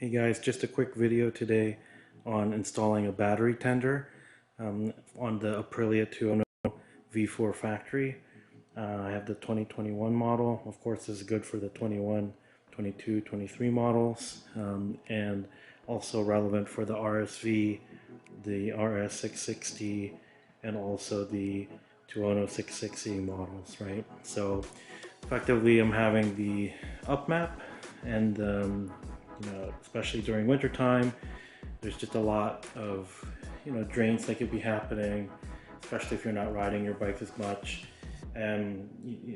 Hey guys, just a quick video today on installing a battery tender on the Aprilia Tuono V4 Factory. I have the 2021 model. Of course, this is good for the 21, 22, 23 models, and also relevant for the RSV, the RS660, and also the Tuono 660 models, right? So effectively I'm having the up map, and especially during winter time, there's just a lot of drains that could be happening, especially if you're not riding your bike as much. And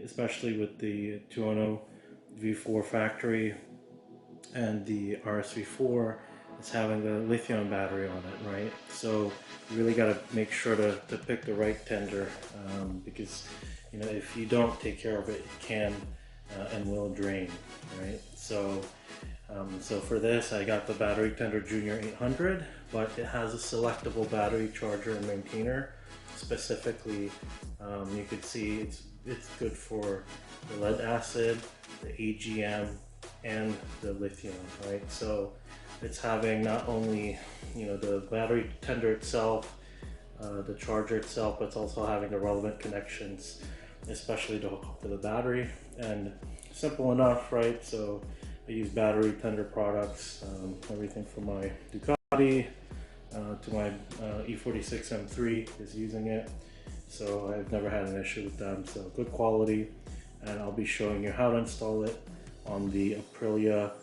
especially with the Tuono V4 Factory and the RSV4, it's having the lithium battery on it, right? So you really got to make sure to pick the right tender, because if you don't take care of it, it can and will drain, right? So for this, I got the Battery Tender Junior 800, but it has a selectable battery charger and maintainer. Specifically, you could see it's good for the lead acid, the AGM, and the lithium, right? So it's having not only the battery tender itself, the charger itself, but it's also having the relevant connections, especially to hook up to the battery. And simple enough, right? So I use battery tender products, everything from my Ducati to my E46 M3 is using it. So I've never had an issue with them, so good quality. And I'll be showing you how to install it on the Aprilia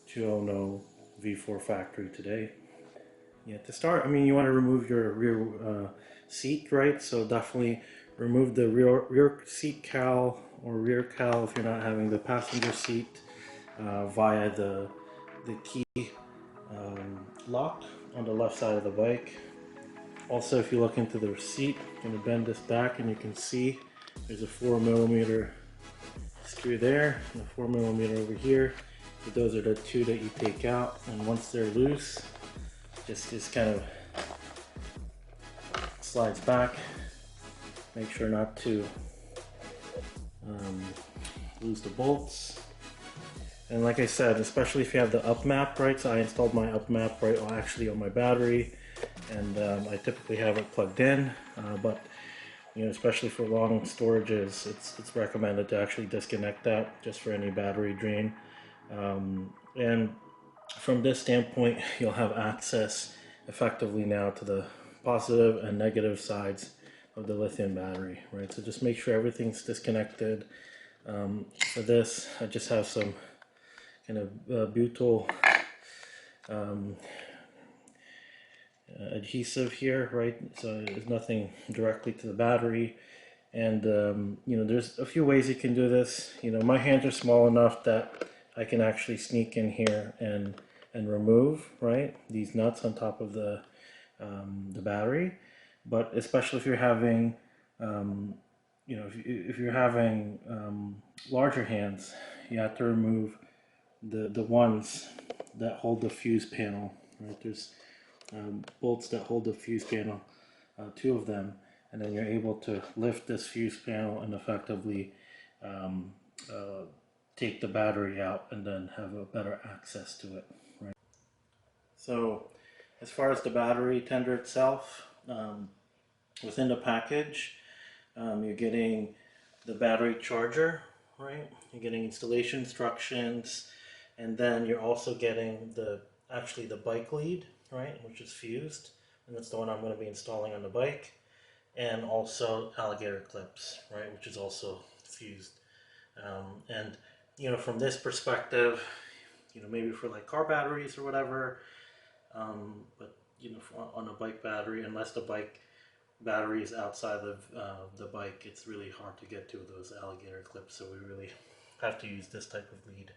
Tuono V4 Factory today. Yeah, to start, you want to remove your rear seat, right? So definitely remove the rear seat cowl or rear cowl if you're not having the passenger seat via the key lock on the left side of the bike. Also, if you look into the seat, I'm going to bend this back and you can see there's a 4mm screw there and a 4mm over here. So those are the two that you take out, and once they're loose, just kind of slides back. Make sure not to lose the bolts. And like I said, especially if you have the up map, right? So I installed my up map right actually on my battery, and I typically have it plugged in, but especially for long storages, it's recommended to actually disconnect that just for any battery drain. And from this standpoint, you'll have access effectively now to the positive and negative sides of the lithium battery, right? So just make sure everything's disconnected. For this, I just have some kind of butyl adhesive here, right? So there's nothing directly to the battery. And there's a few ways you can do this. My hands are small enough that I can actually sneak in here and remove, right, these nuts on top of the battery. But especially if you're having if you're having larger hands, you have to remove the ones that hold the fuse panel, right? There's bolts that hold the fuse panel, two of them, and then you're able to lift this fuse panel and effectively take the battery out and then have a better access to it, right? So as far as the battery tender itself, within the package, you're getting the battery charger, right? You're getting installation instructions, and then you're also getting the bike lead, right, which is fused, and that's the one I'm going to be installing on the bike, and also alligator clips, right, which is also fused. And from this perspective, maybe for like car batteries or whatever, but on a bike battery, unless the bike battery is outside of the bike, it's really hard to get to those alligator clips, so we really have to use this type of lead.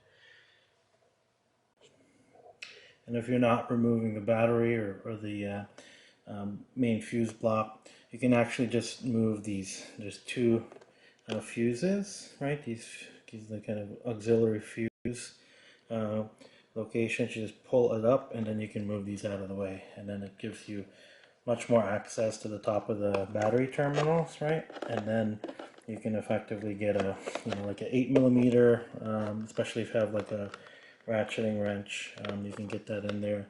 And if you're not removing the battery or the main fuse block, you can actually just move these. There's two fuses, right? These are the kind of auxiliary fuse locations. You just pull it up and then you can move these out of the way, and then it gives you much more access to the top of the battery terminals, right? And then you can effectively get a like an 8mm, especially if you have like a ratcheting wrench. You can get that in there.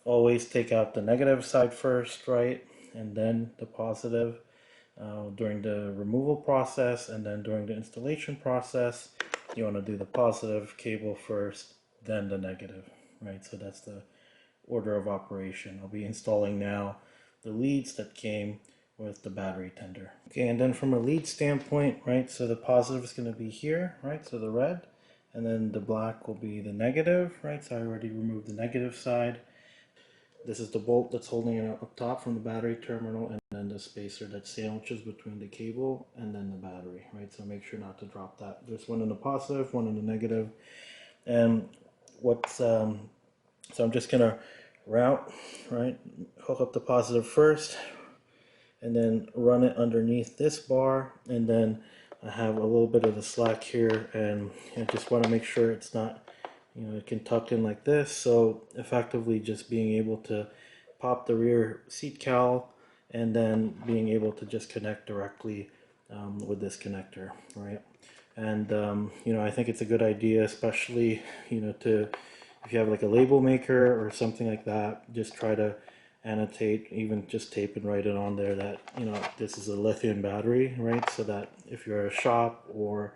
Always take out the negative side first, right? And then the positive during the removal process, and then during the installation process, you want to do the positive cable first, then the negative, right? So that's the order of operation. I'll be installing now the leads that came with the battery tender. Okay, and then from a lead standpoint, right, so the positive is going to be here, right, so the red, and then the black will be the negative, right, so I already removed the negative side. This is the bolt that's holding it up top from the battery terminal, and then the spacer that sandwiches between the cable and then the battery, right, so make sure not to drop that. There's one in the positive, one in the negative, and what's so I'm just gonna route, right, hook up the positive first, and then run it underneath this bar, and then I have a little bit of the slack here, and I just want to make sure it's not, you know, it can tuck in like this. So effectively just being able to pop the rear seat cowl and then being able to just connect directly with this connector, right? And you know, I think it's a good idea, especially, you know, to if you have like a label maker or something like that, just try to annotate, even just tape and write it on there that, you know, this is a lithium battery, right? So that if you're a shop or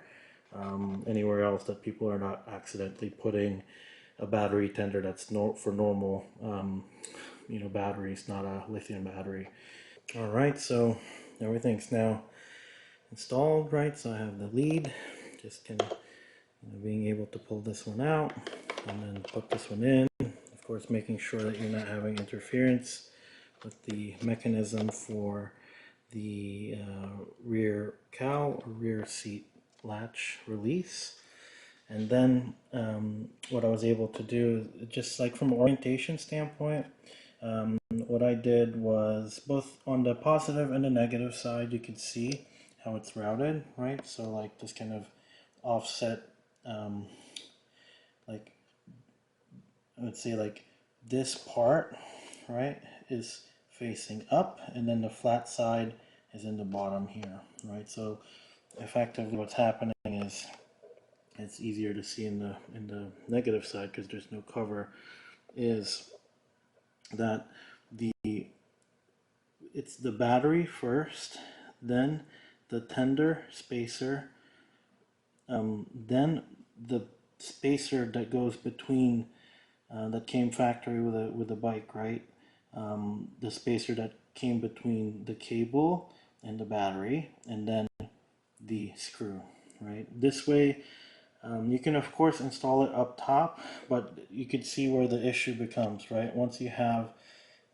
anywhere else, that people are not accidentally putting a battery tender that's for normal, you know, batteries, not a lithium battery. All right, so everything's now installed, right? So I have the lead, just kind of, you know, being able to pull this one out and then put this one in. Of course, making sure that you're not having interference with the mechanism for the rear cowl or rear seat latch release. And then what I was able to do, just like from an orientation standpoint, what I did was both on the positive and the negative side, you can see how it's routed, right? So like this kind of offset, like I would say like this part, right, is facing up, and then the flat side is in the bottom here, right? So effectively what's happening is, it's easier to see in the negative side because there's no cover, is that it's the battery first, then the tender spacer, then the spacer that goes between that came factory with the bike, right? The spacer that came between the cable and the battery, and then the screw, right? This way, you can of course install it up top, but you could see where the issue becomes, right? Once you have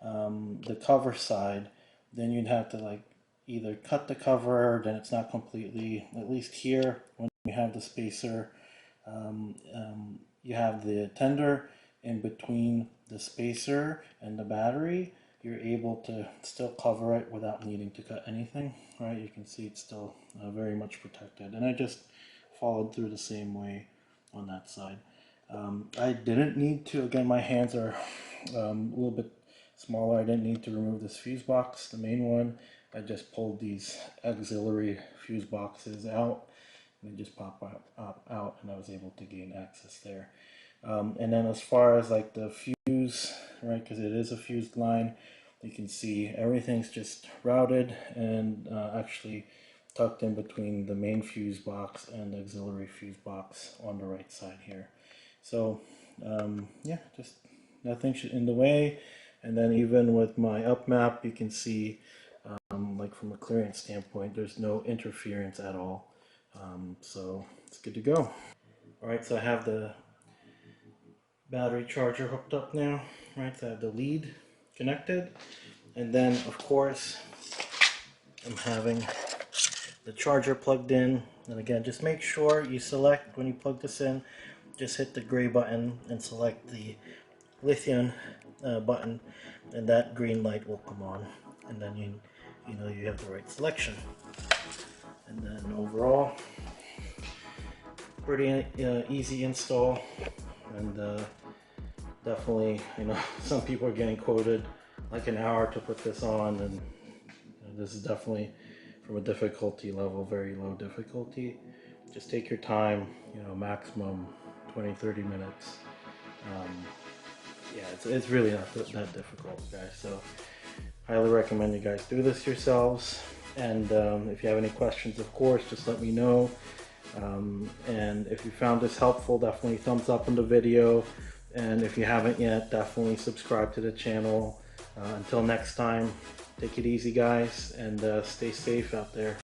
the cover side, then you'd have to like either cut the cover, then it's not completely, at least here, when you have the spacer, you have the tender in between the spacer and the battery, you're able to still cover it without needing to cut anything, right? You can see it's still very much protected, and I just followed through the same way on that side. I didn't need to, again, my hands are a little bit smaller. I didn't need to remove this fuse box, the main one. I just pulled these auxiliary fuse boxes out, and they just pop out, and I was able to gain access there. And then as far as like the fuse, right, because it is a fused line, you can see everything's just routed and actually tucked in between the main fuse box and the auxiliary fuse box on the right side here. So yeah, just nothing in the way. And then even with my up map, you can see like from a clearance standpoint, there's no interference at all. So it's good to go. All right, so I have the battery charger hooked up now, right? So I have the lead connected, and then of course I'm having the charger plugged in. And again, just make sure you select, when you plug this in, just hit the gray button and select the lithium button, and that green light will come on, and then you know you have the right selection. And then overall, pretty easy install, and definitely, you know, some people are getting quoted like an hour to put this on, and you know, this is definitely from a difficulty level, very low difficulty. Just take your time, you know, maximum 20-30 minutes, Yeah, it's really not that difficult, guys. So highly recommend you guys do this yourselves. And if you have any questions, of course, just let me know. And if you found this helpful, definitely thumbs up on the video. And if you haven't yet, definitely subscribe to the channel. Until next time, take it easy, guys, and stay safe out there.